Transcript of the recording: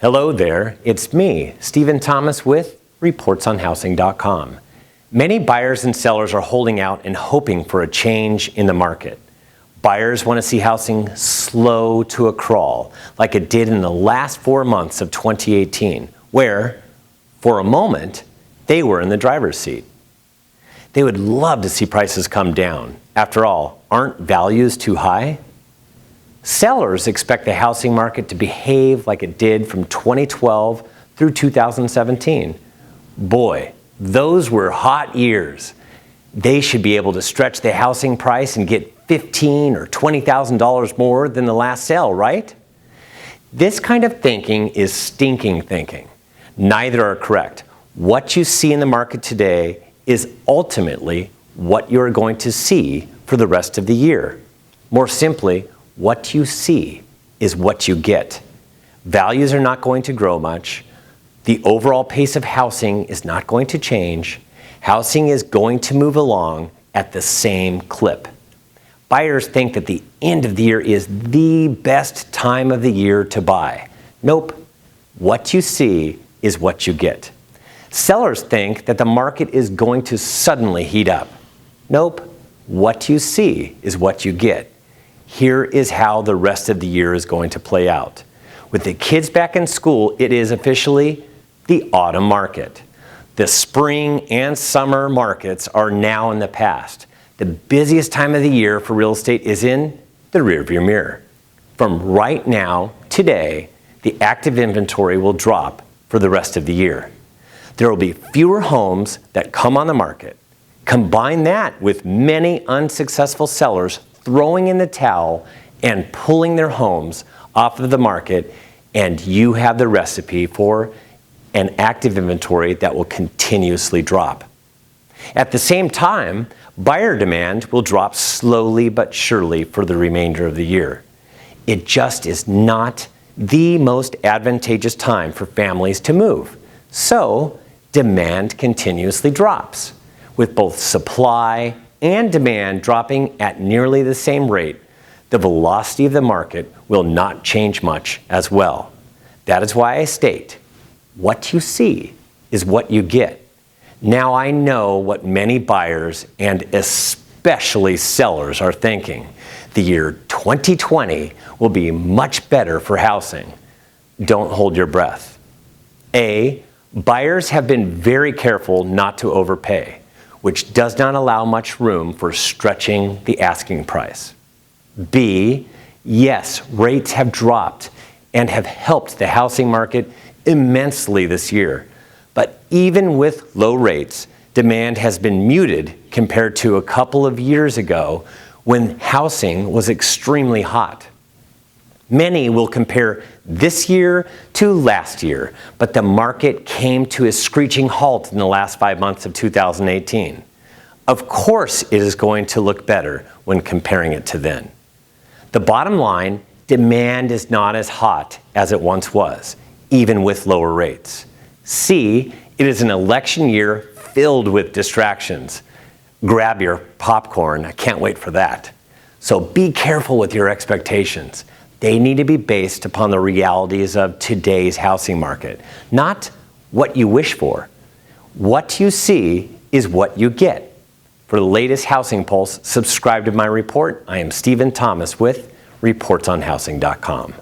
Hello there, it's me, Stephen Thomas with ReportsOnHousing.com. Many buyers and sellers are holding out and hoping for a change in the market. Buyers want to see housing slow to a crawl, like it did in the last 4 months of 2018, where, for a moment, they were in the driver's seat. They would love to see prices come down. After all, aren't values too high? Sellers expect the housing market to behave like it did from 2012 through 2017. Boy, those were hot years. They should be able to stretch the housing price and get $15,000 or $20,000 more than the last sale, right? This kind of thinking is stinking thinking. Neither are correct. What you see in the market today is ultimately what you're going to see for the rest of the year. More simply, what you see is what you get. Values are not going to grow much. The overall pace of housing is not going to change. Housing is going to move along at the same clip. Buyers think that the end of the year is the best time of the year to buy. Nope. What you see is what you get. Sellers think that the market is going to suddenly heat up. Nope. What you see is what you get. Here is how the rest of the year is going to play out. With the kids back in school, it is officially the autumn market. The spring and summer markets are now in the past. The busiest time of the year for real estate is in the rearview mirror. From right now, today, the active inventory will drop for the rest of the year. There will be fewer homes that come on the market. Combine that with many unsuccessful sellers throwing in the towel and pulling their homes off of the market, and you have the recipe for an active inventory that will continuously drop. At the same time, buyer demand will drop slowly but surely for the remainder of the year. It just is not the most advantageous time for families to move. So, demand continuously drops. With both supply and demand dropping at nearly the same rate, the velocity of the market will not change much as well. That is why I state, what you see is what you get. Now I know what many buyers and especially sellers are thinking. The year 2020 will be much better for housing. Don't hold your breath. A, buyers have been very careful not to overpay, which does not allow much room for stretching the asking price. B, yes, rates have dropped and have helped the housing market immensely this year. But even with low rates, demand has been muted compared to a couple of years ago when housing was extremely hot. Many will compare this year to last year, but the market came to a screeching halt in the last 5 months of 2018. Of course it is going to look better when comparing it to then. The bottom line, demand is not as hot as it once was, even with lower rates. C, it is an election year filled with distractions. Grab your popcorn, I can't wait for that. So be careful with your expectations. They need to be based upon the realities of today's housing market, not what you wish for. What you see is what you get. For the latest Housing Pulse, subscribe to my report. I am Stephen Thomas with ReportsOnHousing.com.